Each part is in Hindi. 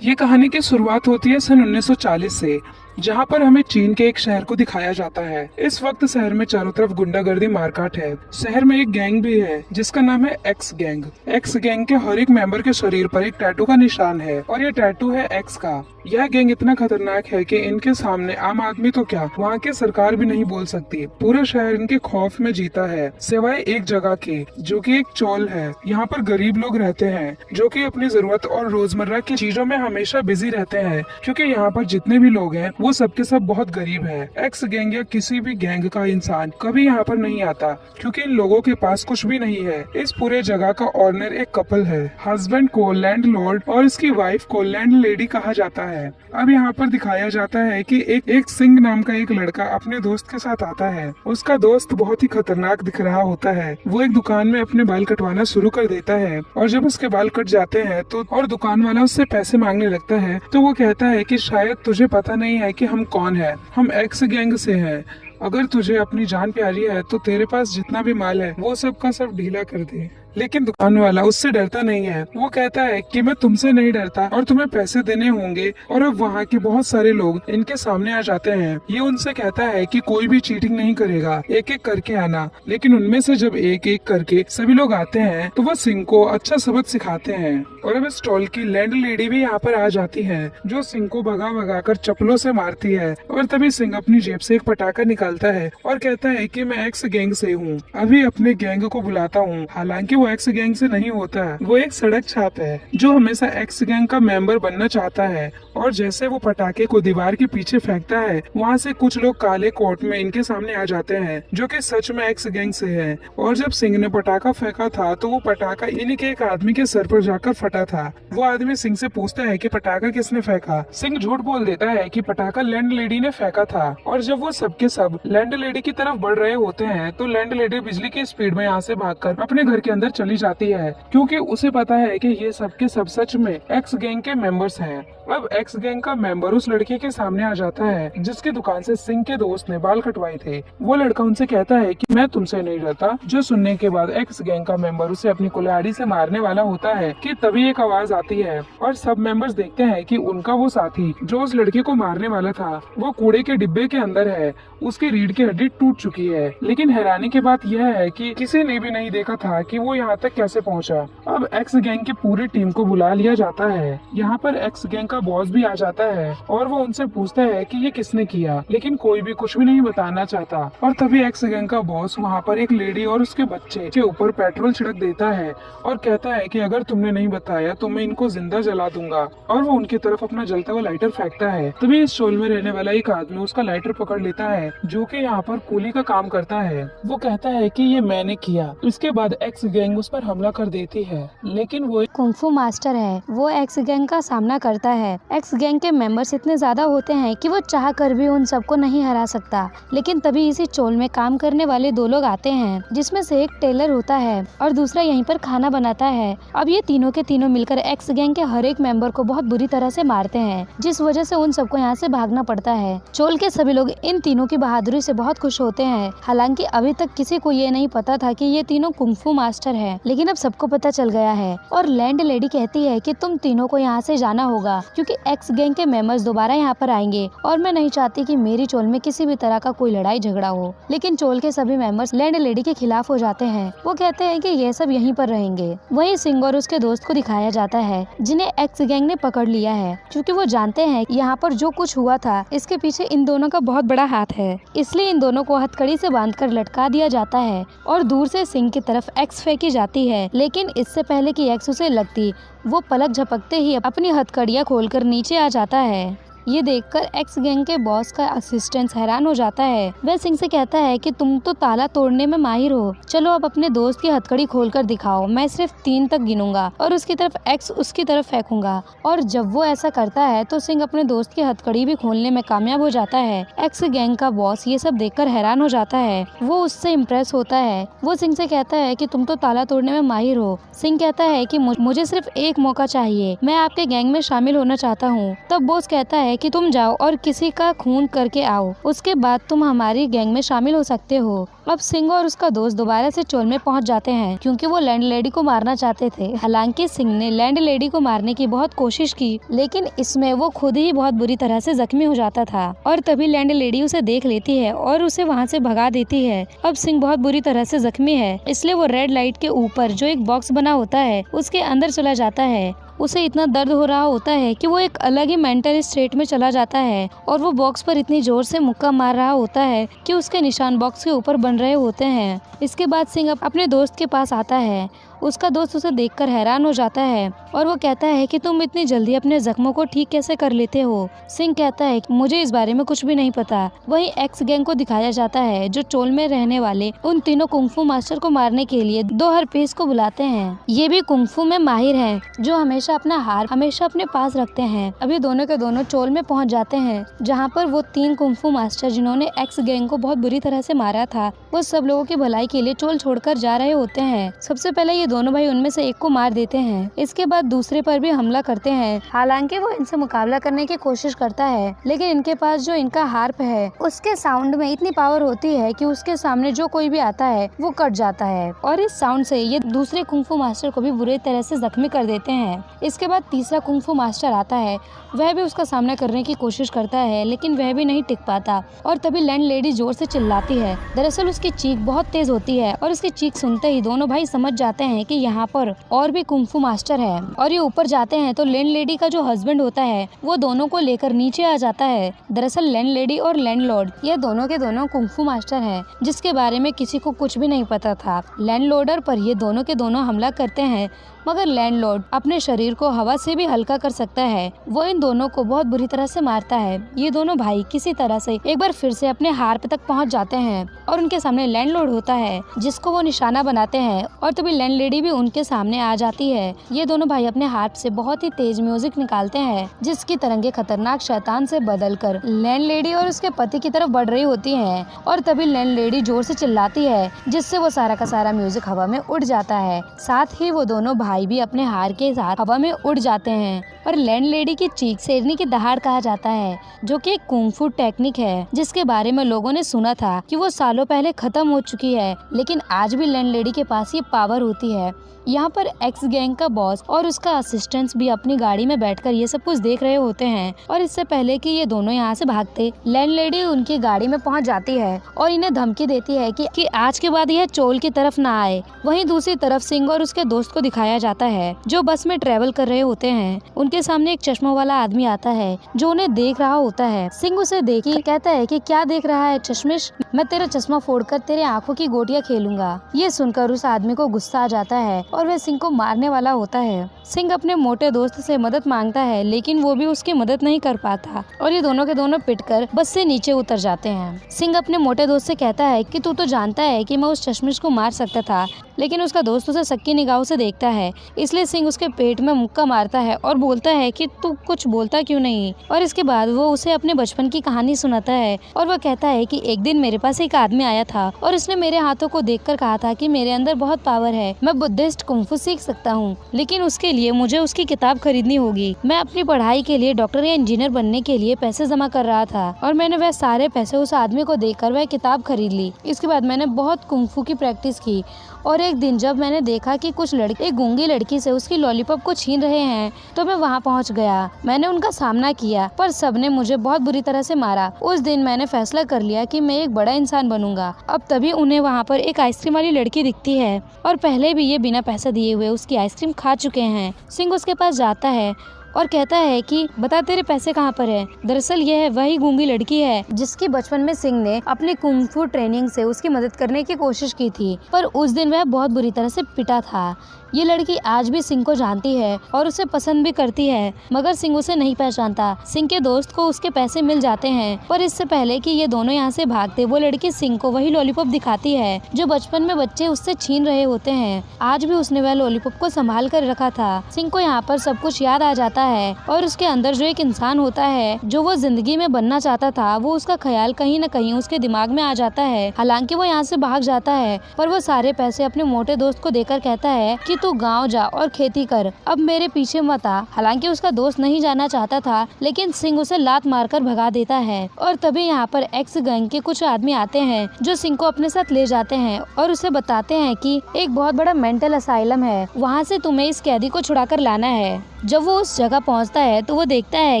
ये कहानी की शुरुआत होती है सन 1940 से, जहाँ पर हमें चीन के एक शहर को दिखाया जाता है। इस वक्त शहर में चारों तरफ गुंडागर्दी मारकाट है। शहर में एक गैंग भी है जिसका नाम है एक्स गैंग। एक्स गैंग के हर एक मेंबर के शरीर पर एक टैटू का निशान है और ये टैटू है एक्स का। यह गैंग इतना खतरनाक है कि इनके सामने आम आदमी तो क्या, वहाँ की सरकार भी नहीं बोल सकती। पूरा शहर इनके खौफ में जीता है, सिवाय एक जगह के, जो कि एक चौल है। यहाँ पर गरीब लोग रहते हैं जो कि अपनी जरूरत और रोजमर्रा की चीजों में हमेशा बिजी रहते हैं, क्योंकि यहाँ पर जितने भी लोग हैं वो सबके सब बहुत गरीब हैं। एक्स गैंग या किसी भी गैंग का इंसान कभी यहाँ पर नहीं आता, क्योंकि इन लोगों के पास कुछ भी नहीं है। इस पूरे जगह का ऑनर एक कपल है। हस्बैंड को लैंडलॉर्ड और इसकी वाइफ को लैंड लेडी कहा जाता है। अब यहाँ पर दिखाया जाता है कि एक सिंह नाम का एक लड़का अपने दोस्त के साथ आता है। उसका दोस्त बहुत ही खतरनाक दिख रहा होता है। वो एक दुकान में अपने बाल कटवाना शुरू कर देता है और जब उसके बाल कट जाते हैं तो और दुकान वाला उससे पैसे मांगने लगता है, तो वो कहता है कि शायद तुझे पता नहीं है कि हम कौन है, हम एक्स गैंग से हैं। अगर तुझे अपनी जान प्यारी है तो तेरे पास जितना भी माल है वो सब का सब ढीला कर दे। लेकिन दुकान वाला उससे डरता नहीं है। वो कहता है कि मैं तुमसे नहीं डरता और तुम्हें पैसे देने होंगे। और अब वहाँ के बहुत सारे लोग इनके सामने आ जाते हैं। ये उनसे कहता है कि कोई भी चीटिंग नहीं करेगा, एक एक करके आना। लेकिन उनमें से जब एक एक करके सभी लोग आते हैं तो वो सिंह को अच्छा सबक सिखाते हैं। और अब स्टॉल की लैंड लेडी भी यहाँ पर आ जाती है, जो सिंह को भगा भगा कर चप्पलों से मारती है। और तभी सिंह अपनी जेब से एक पटाखा निकालता है और कहता है कि मैं एक्स गैंग से हूँ, अभी अपने गैंग को बुलाता हूँ। हालांकि वो एक्स गैंग से नहीं होता, वो एक सड़क छाप है जो हमेशा एक्स गैंग का मेंबर बनना चाहता है। और जैसे वो पटाखे को दीवार के पीछे फेंकता है, वहाँ से कुछ लोग काले कोट में इनके सामने आ जाते हैं, जो कि सच में एक्स गैंग से है। और जब सिंह ने पटाखा फेंका था तो वो पटाखा इन्हीं के एक आदमी के सर पर जाकर फटा था। वो आदमी सिंह से पूछता है कि पटाखा किसने फेंका। सिंह झूठ बोल देता है कि पटाखा लैंड लेडी ने फेंका था। और जब वो सबके सब लैंड लेडी की तरफ बढ़ रहे होते हैं तो लैंड लेडी बिजली की स्पीड में यहाँ से भागकर अपने घर के अंदर चली जाती है, क्योंकि उसे पता है कि ये सबके सब सच में एक्स गैंग के मेंबर्स हैं। अब एक्स गैंग का मेंबर उस लड़के के सामने आ जाता है जिसकी दुकान से सिंह के दोस्त ने बाल कटवाए थे। वो लड़का उनसे कहता है कि मैं तुमसे नहीं डरता। जो सुनने के बाद एक्स गैंग का मेंबर उसे अपनी कुल्हाड़ी से मारने वाला होता है कि तभी एक आवाज आती है और सब मेंबर्स देखते हैं कि उनका वो साथी जो उस लड़के को मारने वाला था वो कूड़े के डिब्बे के अंदर है। उसकी रीढ़ की हड्डी टूट चुकी है। लेकिन हैरानी की बात यह है कि किसी ने भी नहीं देखा था कि वो यहाँ तक कैसे पहुँचा। अब एक्स गैंग की पूरी टीम को बुला लिया जाता है। यहाँ पर एक्स गैंग का बॉस भी आ जाता है और वो उनसे पूछता है कि ये किसने किया, लेकिन कोई भी कुछ भी नहीं बताना चाहता। और तभी एक्स गैंग का बॉस वहाँ पर एक लेडी और उसके बच्चे के ऊपर पेट्रोल छिड़क देता है और कहता है कि अगर तुमने नहीं बताया तो मैं इनको जिंदा जला दूंगा। और वो उनकी तरफ अपना जलता हुआ लाइटर फेंकता है। तभी इस शोल में रहने वाला एक आदमी उसका लाइटर पकड़ लेता है, जो कि यहाँ पर कूली का काम करता है। वो कहता है कि ये मैंने किया। इसके बाद एक्स गैंग उस पर हमला कर देती है, लेकिन वो कुंफू मास्टर है। वो एक्स गैंग का सामना करता है। एक्स गैंग के मेंबर्स इतने ज्यादा होते हैं कि वो चाह कर भी उन सबको नहीं हरा सकता। लेकिन तभी इसी चोल में काम करने वाले दो लोग आते हैं, जिसमें से एक टेलर होता है और दूसरा यहीं पर खाना बनाता है। अब ये तीनों के तीनों मिलकर एक्स गैंग के हर एक मेंबर को बहुत बुरी तरह से मारते हैं, जिस वजह से उन सबको यहाँ से भागना पड़ता है। चोल के सभी लोग इन तीनों की बहादुरी से बहुत खुश होते हैं। हालांकि अभी तक किसी को ये नहीं पता था कि ये तीनों कुंफू मास्टर है, लेकिन अब सबको पता चल गया है। और लैंड लेडी कहती है कि तुम तीनों को यहाँ से जाना होगा, क्योंकि एक्स गैंग के मेंबर्स दोबारा यहाँ पर आएंगे और मैं नहीं चाहती कि मेरी चोल में किसी भी तरह का कोई लड़ाई झगड़ा हो। लेकिन चोल के सभी मेंबर्स लैंड लेडी के खिलाफ हो जाते हैं। वो कहते हैं कि ये सब यहीं पर रहेंगे। वहीं सिंह और उसके दोस्त को दिखाया जाता है, जिन्हें एक्स गैंग ने पकड़ लिया है, क्योंकि वो जानते हैं यहाँ पर जो कुछ हुआ था इसके पीछे इन दोनों का बहुत बड़ा हाथ है। इसलिए इन दोनों को हथकड़ी से बांधकर लटका दिया जाता है और दूर से सिंह की तरफ एक्स फेंकी जाती है। लेकिन इससे पहले कि एक्स उसे लगती, वो पलक झपकते ही अपनी हथकड़ियाँ खोलकर नीचे आ जाता है। ये देखकर एक्स गैंग के बॉस का असिस्टेंट हैरान हो जाता है। वह सिंह से कहता है कि तुम तो ताला तोड़ने में माहिर हो, चलो अब अपने दोस्त की हथकड़ी खोलकर दिखाओ। मैं सिर्फ 3 तक गिनूंगा और उसकी तरफ एक्स उसकी तरफ फेंकूंगा। और जब वो ऐसा करता है तो सिंह अपने दोस्त की हथकड़ी भी खोलने में कामयाब हो जाता है। एक्स गैंग का बॉस ये सब देखकर हैरान हो जाता है। वो उससे इम्प्रेस होता है। वो सिंह से कहता है कि तुम तो ताला तोड़ने में माहिर हो। सिंह कहता है कि मुझे सिर्फ एक मौका चाहिए, मैं आपके गैंग में शामिल होना चाहता हूँ। तब बॉस कहता है कि तुम जाओ और किसी का खून करके आओ, उसके बाद तुम हमारी गैंग में शामिल हो सकते हो। अब सिंह और उसका दोस्त दोबारा से चोल में पहुंच जाते हैं क्योंकि वो लैंडलेडी को मारना चाहते थे। हालांकि सिंह ने लैंडलेडी को मारने की बहुत कोशिश की, लेकिन इसमें वो खुद ही बहुत बुरी तरह से जख्मी हो जाता था और तभी लैंडलेडी उसे देख लेती है और उसे वहां से भगा देती है। अब सिंह बहुत बुरी तरह से जख्मी है, इसलिए वो रेड लाइट के ऊपर जो एक बॉक्स बना होता है उसके अंदर चला जाता है। उसे इतना दर्द हो रहा होता है कि वो एक अलग ही मेंटल स्टेट में चला जाता है और वो बॉक्स पर इतनी जोर से मुक्का मार रहा होता है कि उसके निशान बॉक्स के ऊपर बन रहे होते हैं। इसके बाद सिंह अपने दोस्त के पास आता है। उसका दोस्त उसे देखकर हैरान हो जाता है और वो कहता है कि तुम इतनी जल्दी अपने जख्मों को ठीक कैसे कर लेते हो। सिंह कहता है कि मुझे इस बारे में कुछ भी नहीं पता। वहीं एक्स गैंग को दिखाया जाता है जो चोल में रहने वाले उन तीनों कुंफू मास्टर को मारने के लिए दो हरपेश को बुलाते हैं। ये भी कुंफू में माहिर हैं जो हमेशा अपना हार हमेशा अपने पास रखते हैं। अभी दोनों के दोनों चोल में पहुंच जाते हैं जहां पर वो तीन कुंफू मास्टर जिन्होंने एक्स गैंग को बहुत बुरी तरह से मारा था, वो सब लोगों की भलाई के लिए चोल छोड़कर जा रहे होते हैं। सबसे पहले ये दोनों भाई उनमें से एक को मार देते हैं, इसके बाद दूसरे पर भी हमला करते हैं। हालांकि वो इनसे मुकाबला करने की कोशिश करता है, लेकिन इनके पास जो इनका हार्प है उसके साउंड में इतनी पावर होती है कि उसके सामने जो कोई भी आता है वो कट जाता है और इस साउंड से ये दूसरे कुंफू मास्टर को भी बुरी तरह से जख्मी कर देते हैं। इसके बाद तीसरा कुंफू मास्टर आता है, वह भी उसका सामना करने की कोशिश करता है, लेकिन वह भी नहीं टिक पाता और तभी लैंडलेडी जोर से चिल्लाती है। दरअसल उसकी चीख बहुत तेज होती है और उसकी चीख सुनते ही दोनों भाई समझ जाते हैं कि यहाँ पर और भी कुंफू मास्टर है और ये ऊपर जाते हैं तो लैंडलेडी का जो हस्बैंड होता है वो दोनों को लेकर नीचे आ जाता है। दरअसल लैंडलेडी और लैंडलॉर्ड ये दोनों के दोनों कुंफू मास्टर हैं जिसके बारे में किसी को कुछ भी नहीं पता था। लैंडलॉर्डर पर ये दोनों के दोनों हमला करते हैं, मगर लैंडलॉर्ड अपने शरीर को हवा से भी हल्का कर सकता है। वो इन दोनों को बहुत बुरी तरह से मारता है। ये दोनों भाई किसी तरह से एक बार फिर से अपने हार्प तक पहुंच जाते हैं और उनके सामने लैंडलॉर्ड होता है जिसको वो निशाना बनाते हैं और तभी लैंडलेडी भी उनके सामने आ जाती है। ये दोनों भाई अपने हार्प से बहुत ही तेज म्यूजिक निकालते हैं जिसकी तरंगे खतरनाक शैतान से बदलकर लैंडलेडी और उसके पति की तरफ बढ़ रही होती है और तभी लैंडलेडी जोर से चिल्लाती है जिससे वो सारा का सारा म्यूजिक हवा में उड़ जाता है। साथ ही वो दोनों भाई भी अपने हार के साथ हवा में उड़ जाते हैं और लैंडलेडी की चीख शेरनी की दहाड़ कहा जाता है जो कि एक कुंफू टेक्निक है जिसके बारे में लोगों ने सुना था कि वो सालों पहले खत्म हो चुकी है, लेकिन आज भी लैंडलेडी के पास ये पावर होती है। यहाँ पर एक्स गैंग का बॉस और उसका असिस्टेंट्स भी अपनी गाड़ी में बैठकर ये सब कुछ देख रहे होते हैं और इससे पहले कि ये दोनों यहाँ से भागते, लैंडलेडी उनकी गाड़ी में पहुँच जाती है और इन्हें धमकी देती है कि आज के बाद यह चोल की तरफ ना आए। वहीं दूसरी तरफ सिंह और उसके दोस्त को दिखाया जाता है जो बस में ट्रेवल कर रहे होते हैं। उनके सामने एक चश्मा वाला आदमी आता है जो उन्हें देख रहा होता है। सिंह उसे देखी कहता है कि क्या देख रहा है चश्मिश, मैं तेरा चश्मा फोड़कर तेरे आंखों की गोटियां खेलूंगा। ये सुनकर उस आदमी को गुस्सा आ जाता है और वह सिंह को मारने वाला होता है। सिंह अपने मोटे दोस्त से मदद मांगता है लेकिन वो भी उसकी मदद नहीं कर पाता और ये दोनों के दोनों पिटकर बस से नीचे उतर जाते हैं। सिंह अपने मोटे दोस्त से कहता है कि तू तो जानता है कि मैं उस चश्मिश को मार सकता था, लेकिन उसका दोस्त उसे शक्की निगाहों से देखता है, इसलिए सिंह उसके पेट में मुक्का मारता है और बोलता है कि तू कुछ बोलता क्यों नहीं। और इसके बाद वो उसे अपने बचपन की कहानी सुनाता है और वह कहता है कि एक दिन मेरे पास एक आदमी आया था और उसने मेरे हाथों को देखकर कहा था कि मेरे अंदर बहुत पावर है, मैं बुद्धिस्ट कुंफू सीख सकता हूँ, लेकिन उसके लिए मुझे उसकी किताब खरीदनी होगी। मैं अपनी पढ़ाई के लिए डॉक्टर या इंजीनियर बनने के लिए पैसे जमा कर रहा था और मैंने वह सारे पैसे उस आदमी को देकर वह किताब खरीद ली। इसके बाद मैंने बहुत कुंफू की प्रैक्टिस की और एक दिन जब मैंने देखा कि कुछ लड़के एक गूंगी लड़की से उसकी लॉलीपॉप को छीन रहे हैं तो मैं वहां पहुंच गया। मैंने उनका सामना किया पर सबने मुझे बहुत बुरी तरह से मारा। उस दिन मैंने फैसला कर लिया कि मैं एक बड़ा इंसान बनूंगा। अब तभी उन्हें वहां पर एक आइसक्रीम वाली लड़की दिखती है और पहले भी ये बिना पैसा दिए हुए उसकी आइसक्रीम खा चुके हैं। सिंह उसके पास जाता है और कहता है कि बता तेरे पैसे कहाँ पर है। दरअसल यह वही गूंगी लड़की है जिसकी बचपन में सिंह ने अपनी कुंफू ट्रेनिंग से उसकी मदद करने की कोशिश की थी, पर उस दिन वह बहुत बुरी तरह से पिटा था। ये लड़की आज भी सिंह को जानती है और उसे पसंद भी करती है, मगर सिंह उसे नहीं पहचानता। सिंह के दोस्त को उसके पैसे मिल जाते हैं, पर इससे पहले कि ये दोनों यहाँ से भागते वो लड़की सिंह को वही लॉलीपॉप दिखाती है जो बचपन में बच्चे उससे छीन रहे होते हैं। आज भी उसने वह लॉलीपॉप को संभाल कर रखा था। सिंह को यहाँ पर सब कुछ याद आ जाता है और उसके अंदर जो एक इंसान होता है जो वो जिंदगी में बनना चाहता था, वो उसका ख्याल कहीं न कहीं उसके दिमाग में आ जाता है। हालांकि वो यहाँ से भाग जाता है, पर वो सारे पैसे अपने मोटे दोस्त को देकर कहता है कि तू गाँव जा और खेती कर, अब मेरे पीछे मत आ। हालांकि उसका दोस्त नहीं जाना चाहता था, लेकिन सिंह उसे लात मारकर भगा देता है। और तभी यहाँ पर एक्स गैंग के कुछ आदमी आते हैं जो सिंह को अपने साथ ले जाते हैं और उसे बताते हैं कि एक बहुत बड़ा मेंटल असाइलम है, वहाँ से तुम्हें इस कैदी को छुड़ा कर लाना है। जब वो उस जगह पहुंचता है तो वो देखता है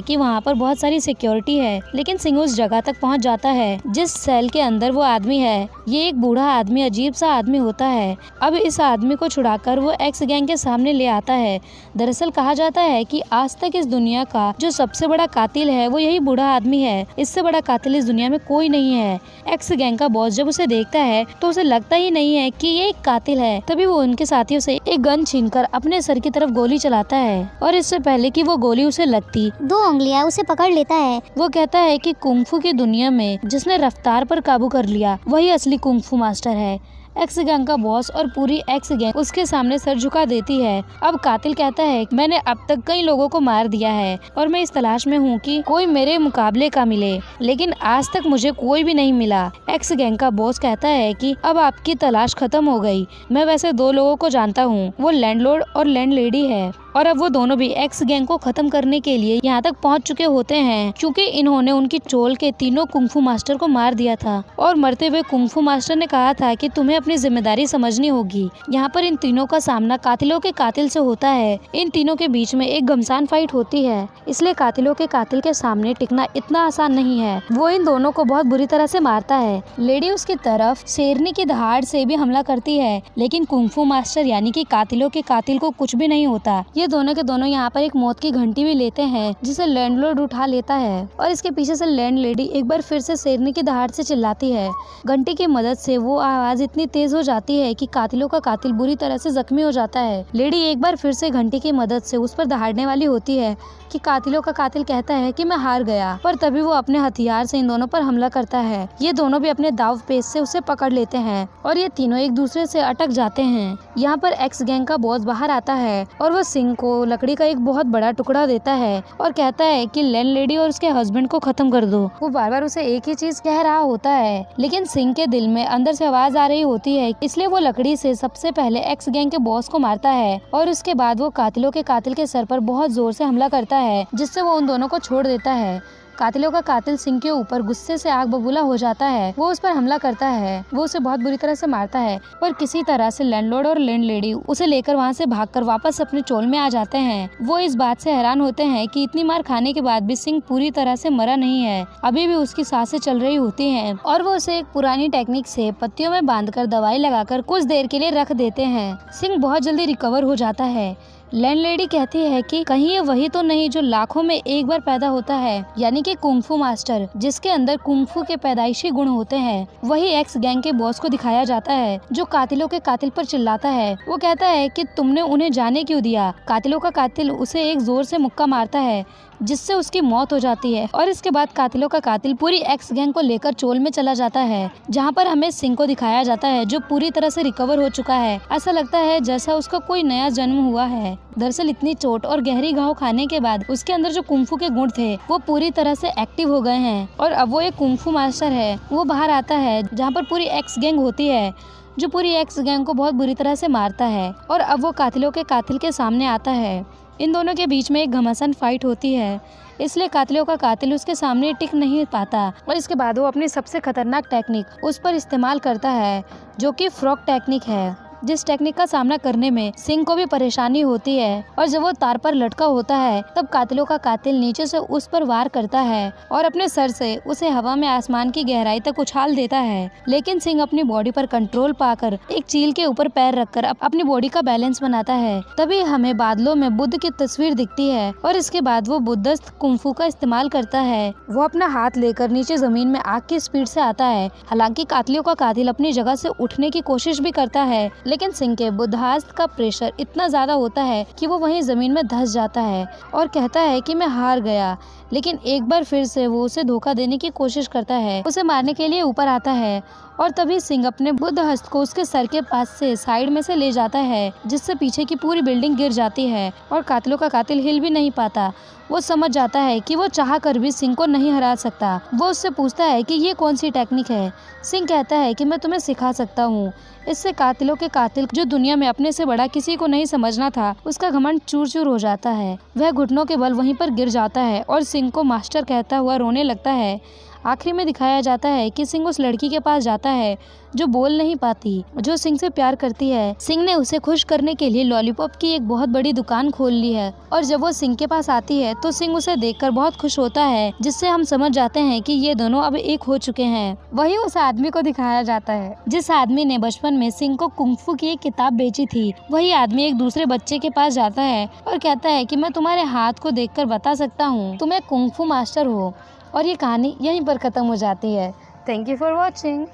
कि वहाँ पर बहुत सारी सिक्योरिटी है, लेकिन सिंह उस जगह तक पहुंच जाता है जिस सेल के अंदर वो आदमी है। ये एक बूढ़ा आदमी, अजीब सा आदमी होता है। अब इस आदमी को छुड़ाकर वो एक्स गैंग के सामने ले आता है। दरअसल कहा जाता है कि आज तक इस दुनिया का जो सबसे बड़ा कातिल है वो यही बूढ़ा आदमी है। इससे बड़ा कातिल इस दुनिया में कोई नहीं है। एक्स गैंग का बॉस जब उसे देखता है तो उसे लगता ही नहीं है कि ये एक कातिल है। तभी वो उनके साथियों से एक गन छीनकर अपने सर की तरफ गोली चलाता है और इससे पहले कि वो गोली उसे लगती 2 उंगलियां उसे पकड़ लेता है। वो कहता है कि कुंफू की दुनिया में जिसने रफ्तार पर काबू कर लिया वही असली कुंफू मास्टर है। एक्स गैंग का बॉस और पूरी एक्स गैंग उसके सामने सर झुका देती है। अब कातिल कहता है मैंने अब तक कई लोगों को मार दिया है और मैं इस तलाश में हूँ कि कोई मेरे मुकाबले का मिले, लेकिन आज तक मुझे कोई भी नहीं मिला। एक्स गैंग का बॉस कहता है कि अब आपकी तलाश खत्म हो गई। मैं वैसे 2 लोगों को जानता हूँ, वो लैंडलॉर्ड और लैंडलेडी है, और अब वो दोनों भी एक्स गैंग को खत्म करने के लिए यहाँ तक पहुँच चुके होते हैं, क्योंकि इन्होंने उनकी चोल के तीनों कुंफू मास्टर को मार दिया था। और मरते हुए कुंफू मास्टर ने कहा था कि तुम्हें अपनी जिम्मेदारी समझनी होगी। यहाँ पर इन तीनों का सामना कातिलों के कातिल से होता है। इन तीनों के बीच में एक घमसान फाइट होती है, इसलिए कातिलों के कातिल के सामने टिकना इतना आसान नहीं है। वो इन दोनों को बहुत बुरी तरह से मारता है। लेडी उसकी तरफ शेरनी की दहाड़ से भी हमला करती है, लेकिन कुंफू मास्टर यानी कि कातिलों के कातिल को कुछ भी नहीं होता। ये दोनों के दोनों यहाँ पर एक मौत की घंटी भी लेते हैं, जिसे लैंडलॉर्ड उठा लेता है और इसके पीछे से लैंडलेडी एक बार फिर से शेरनी की दहाड़ से चिल्लाती है। घंटी की मदद से वो आवाज इतनी तेज हो जाती है कि कातिलों का कातिल बुरी तरह से जख्मी हो जाता है। लेडी एक बार फिर से घंटी की मदद से उस पर दहाड़ने वाली होती है कि कातिलों का कातिल कहता है कि मैं हार गया, पर तभी वो अपने हथियार से इन दोनों पर हमला करता है। ये दोनों भी अपने दाव पेच से उसे पकड़ लेते हैं और ये तीनों एक दूसरे से अटक जाते हैं। यहाँ पर एक्स गैंग का बॉस बाहर आता है और वो सिंह को लकड़ी का एक बहुत बड़ा टुकड़ा देता है और कहता है कि लैंडलेडी और उसके हस्बैंड को खत्म कर दो। वो बार बार उसे एक ही चीज कह रहा होता है, लेकिन सिंह के दिल में अंदर से आवाज आ रही होती है, इसलिए वो लकड़ी से सबसे पहले एक्स गैंग के बॉस को मारता है और उसके बाद वो कातिलों के कातिल के सर पर बहुत जोर से हमला करता है, जिससे वो उन दोनों को छोड़ देता है। कातिलों का कातिल सिंह के ऊपर गुस्से से आग बबूला हो जाता है। वो उस पर हमला करता है, वो उसे बहुत बुरी तरह से मारता है, पर किसी तरह से लैंडलॉर्ड और लैंडलेडी उसे लेकर वहाँ से भागकर वापस अपने चोल में आ जाते हैं। वो इस बात से हैरान होते हैं कि इतनी मार खाने के बाद भी सिंह पूरी तरह से मरा नहीं है, अभी भी उसकी सांसें चल रही होती हैं और वो उसे एक पुरानी टेक्निक से पत्तियों में बांधकर दवाई लगाकर कुछ देर के लिए रख देते हैं। सिंह बहुत जल्दी रिकवर हो जाता है। लैंडलेडी कहती है कि कहीं ये वही तो नहीं जो लाखों में एक बार पैदा होता है, यानी कि कुंफू मास्टर, जिसके अंदर कुंफू के पैदाइशी गुण होते हैं। वही एक्स गैंग के बॉस को दिखाया जाता है जो कातिलों के कातिल पर चिल्लाता है। वो कहता है कि तुमने उन्हें जाने क्यों दिया। कातिलों का कातिल उसे एक जोर से मुक्का मारता है, जिससे उसकी मौत हो जाती है और इसके बाद कातिलों का कातिल पूरी एक्स गैंग को लेकर चोल में चला जाता है, जहाँ पर हमें सिंह को दिखाया जाता है जो पूरी तरह से रिकवर हो चुका है। ऐसा लगता है जैसा उसका कोई नया जन्म हुआ है। दरअसल इतनी चोट और गहरी घाव खाने के बाद उसके अंदर जो कुंफू के गुण थे वो पूरी तरह से एक्टिव हो गए हैं और अब वो एक कुंफू मास्टर है। वो बाहर आता है जहाँ पर पूरी एक्स गैंग होती है, जो पूरी एक्स गैंग को बहुत बुरी तरह से मारता है और अब वो कातिलों के कातिल के सामने आता है। इन दोनों के बीच में एक घमासान फाइट होती है, इसलिए कातिलों का कातिल उसके सामने टिक नहीं पाता और इसके बाद वो अपनी सबसे खतरनाक टेक्निक उस पर इस्तेमाल करता है, जो कि फ्रॉग टेक्निक है। जिस टेक्निक का सामना करने में सिंह को भी परेशानी होती है और जब वो तार पर लटका होता है तब कातिलों का कातिल नीचे से उस पर वार करता है और अपने सर से उसे हवा में आसमान की गहराई तक उछाल देता है। लेकिन सिंह अपनी बॉडी पर कंट्रोल पाकर एक चील के ऊपर पैर रखकर अपनी बॉडी का बैलेंस बनाता है। तभी हमें बादलों में बुद्ध की तस्वीर दिखती है और इसके बाद वो बुद्धस्त कुंफू का इस्तेमाल करता है। वो अपना हाथ लेकर नीचे जमीन में आग की स्पीड से आता है। हालांकि कातिलों का कातिल अपनी जगह से उठने की कोशिश भी करता है, लेकिन सिंह के बुद्धास्त का प्रेशर इतना ज्यादा होता है कि वो वहीं जमीन में धंस जाता है और कहता है कि मैं हार गया। लेकिन एक बार फिर से वो उसे धोखा देने की कोशिश करता है, उसे मारने के लिए ऊपर आता है और तभी सिंह अपने बुद्ध हस्त को उसके सर के पास से साइड में से ले जाता है, जिससे पीछे की पूरी बिल्डिंग गिर जाती है और कातिलों का कातिल हिल भी नहीं पाता। वो समझ जाता है कि वो चाह कर भी सिंह को नहीं हरा सकता। वो उससे पूछता है कि ये कौन सी टेक्निक है। सिंह कहता है कि मैं तुम्हें सिखा सकता हूँ, इससे कातिलों के कातिल जो दुनिया में अपने से बड़ा किसी को नहीं समझना था, उसका घमंड चूर चूर हो जाता है। वह घुटनों के बल वहीं पर गिर जाता है और सिंह को मास्टर कहता हुआ रोने लगता है। आखिरी में दिखाया जाता है कि सिंह उस लड़की के पास जाता है जो बोल नहीं पाती, जो सिंह से प्यार करती है। सिंह ने उसे खुश करने के लिए लॉलीपॉप की एक बहुत बड़ी दुकान खोल ली है और जब वो सिंह के पास आती है तो सिंह उसे देखकर बहुत खुश होता है, जिससे हम समझ जाते हैं कि ये दोनों अब एक हो चुके हैं। वही उस आदमी को दिखाया जाता है जिस आदमी ने बचपन में सिंह को कुंग-फू की एक किताब बेची थी। वही आदमी एक दूसरे बच्चे के पास जाता है और कहता है कि मैं तुम्हारे हाथ को देखकर बता सकता हूँ तुम एक कुंग-फू मास्टर हो। और ये कहानी यहीं पर खत्म हो जाती है। Thank you for watching.